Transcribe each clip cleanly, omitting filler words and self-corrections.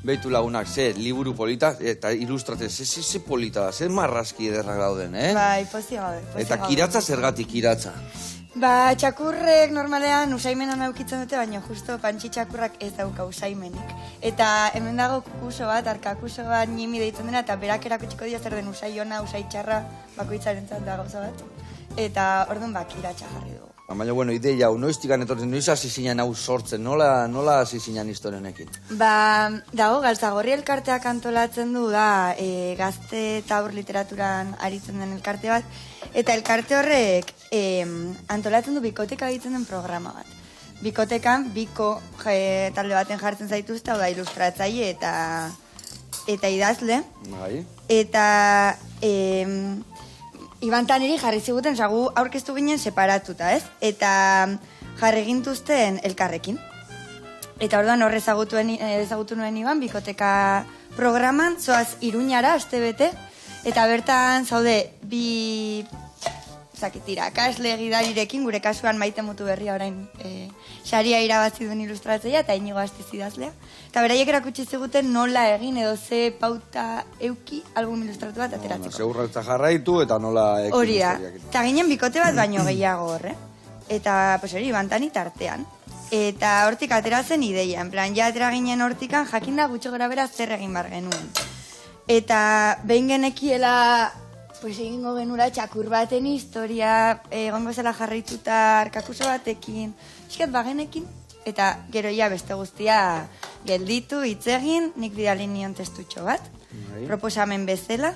Beitu lagunak, ze liburu polita, eta ilustrate, ze polita da, ze marrazki ederrak dauden, Bai, pozik gabe. Eta kiratza zergatik kiratza? Ba, txakurrek normalean usaimena naukitzen dute, baina justo pantxi txakurrak ez dauka usaimenik. Eta hemen dago kukuso bat, arkakuso bat nimi deitzen dena, eta berak erakutsiko dira zer den usai ona, usai txarra, bakoitzarentzat da gauza bat. Eta orduan kiratxa jarri dugu. Baina, bueno, ideia hau, noiztikan etortzen, noiz hasi zinen hau sortzen, nola hasi zinen historionekin? Ba, dago, Galtzagorri elkarteak antolatzen du da, gazte eta aur literaturan aritzen den elkarte bat, eta elkarte horrek antolatzen du bikoteka egiten den programa bat. Bikotekan, biko talde baten jartzen zaituzte, hau da, ilustratzaile eta idazle. Bai. Eta Iban Taneri jarri ziguten, gu aurkeztu ginen separatuta, ez? Eta jarri gintuzten elkarrekin. Eta orduan horre ezagutu nuen Iban, bikoteka programan, zoaz Iruñara, astebete, eta bertan zaude bi irakasle gidarirekin, gure kasuan Maite Mutu Berria orain saria irabazi duen ilustratzailea eta Inigo Astiz idazlea. Eta beraiek erakutsi ziguten nola egin edo ze pauta euki album ilustratu bat ateratzeko. Segurratza jarraitu eta nola ekin hori da. historiak. Eta ginen bikote bat baino gehiago horre. Eta, hori, Bantani tartean. Eta hortik ateratzen ideia. En plan, ja atera ginen hortikan jakinda gutxo gara bera zer egin bar genuen. Eta behin genekiela egingo genura txakur baten historia, egongo zela jarraituta arkakuso batekin, eskat bagenekin, eta gero ja beste guztia gelditu, hitz egin, nik bidali nion testutxo bat, proposamen bezala.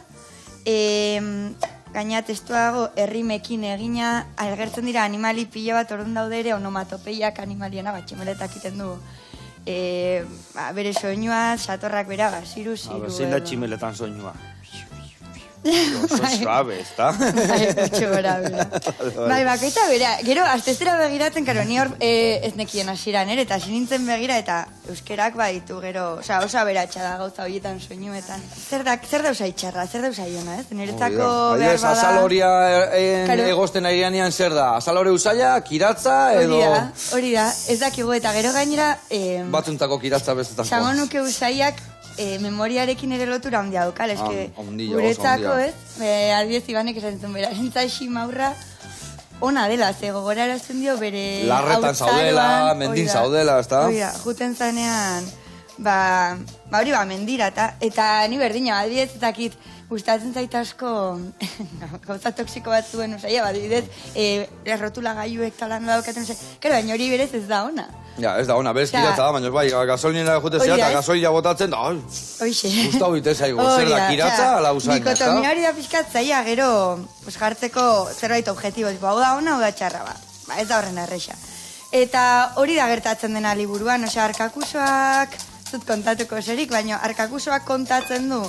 Gaina testuago errimekin egina, agertzen dira animali pila bat orduan daude ere onomatopeiak animaliena, tximeletak iten du. Bere soinua, satorrak bera, ziru. Zein da tximeletan soinua? Oso suave, ez da? Bai, gutxo gora, bera. Bai, bakoitza, bera. Gero, aztezera begiratzen, karo, ni hor ez nekien asiran, eta sinintzen begira, eta euskerak baditu, gero, oso aberatxa da gauza horietan soinuetan. Zer da usai txarra, zer da usai ona, ez? Niretzako behar bada... Azal horia egozten aireanian zer da? Azal hori usaila, kiratza, edo... Hori da, ez dakigu, eta gero gainera... Batzuntako kiratza bestetan. Xago nuke usaiak memoriarekin ere lotura handia daukal, eske guretzako, ez? Adibidez Ibanek esan zuen bera, entzaixi maurra ona dela, ze gogora erazten dio bere larretan zaudela, mendin zaudela, ez da? Hori da, juten zanean, hori mendira, eta ni berdina, adibidez, ezakit, gustatzen zait asko gauza toksiko bat zuen usaila, adibidez, errotula gaiuek talan daukaten, kero, baina hori berez ez da ona. Ja, ez da ona, berez kiratza da, baina bai, gasolinera jute zera eta gasolina botatzen, da, gustau bite zaigu, zer da kiratza, ala usaina, ez da? Dikotomia hori da pixkat zaila, gero, jartzeko zerbait objetibo, hau da ona, hau da txarra bat, ez da horren erresa. Eta hori da gertatzen dena liburuan, arkakusoak, zut kontatuko zerik, baina arkakusoak kontatzen du,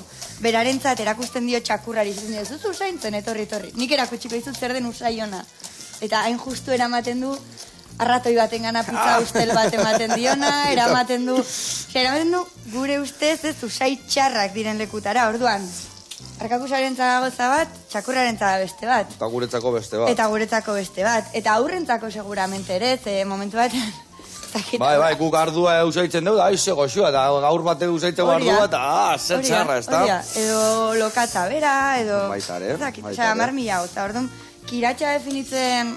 berarentzat erakusten dio txakurrari, zuzen dio, zuzu usaintzen, etorri. Nik erakutsiko izut zer den usaiona. Eta hain justu eramaten du, arratoi baten gana pizza ustel bat ematen diona, eramaten du gure ustez ez usai txarrak diren lekutara, orduan. Arkakusaren goza bat, txakurraren beste bat. Eta guretzako beste bat. Eta aurrentzako seguramente ere, ze momentu bat... Bai, guk ardua usaitzen dugu, aize goxua, eta gaur bate usaitzen ardua, eta zer txarra, ez da? Edo lokatza bera, edo... Baitare. Amar mila hau, eta orduan, kiratxa definitzen,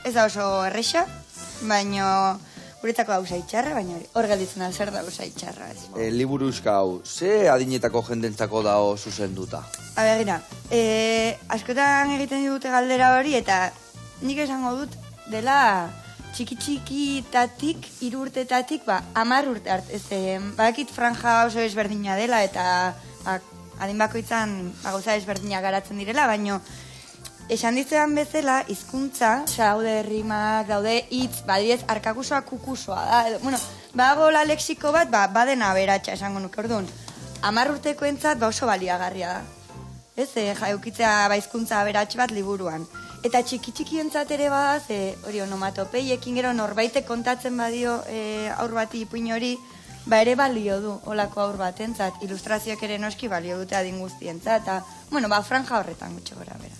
ez da oso erresa, baina guretzako hau txarra, baina hor gelditzen da zer da usai txarra. Liburuzka hau, ze adinetako jendentzako dao zuzenduta? Begira, askotan egiten dute galdera hori, eta nik esango dut dela txiki-txikitatik, 3 urtetatik, 10 urte arte. Badakit franja oso ezberdina dela, eta adin bakoitzan gauza ezberdina garatzen direla, baina esan ditzean bezala, hizkuntza, daude rimak, daude hitz, badidez, arkakusoa kukusoa da. Bueno, badagoela lexiko bat, badena aberatsa esango nuke, orduan. 10 urtekoentzat oso baliagarria da. Ez, jaukitzea hizkuntza aberats bat liburuan. Eta txiki-txikientzat ere badaz, hori onomatopeiekin gero norbaitek kontatzen badio aur bati ipuin hori, ere balio du, olako aur batentzat, ilustrazioak ere noski balio dute adin guztientzat, eta, franja horretan gutxo gora bera.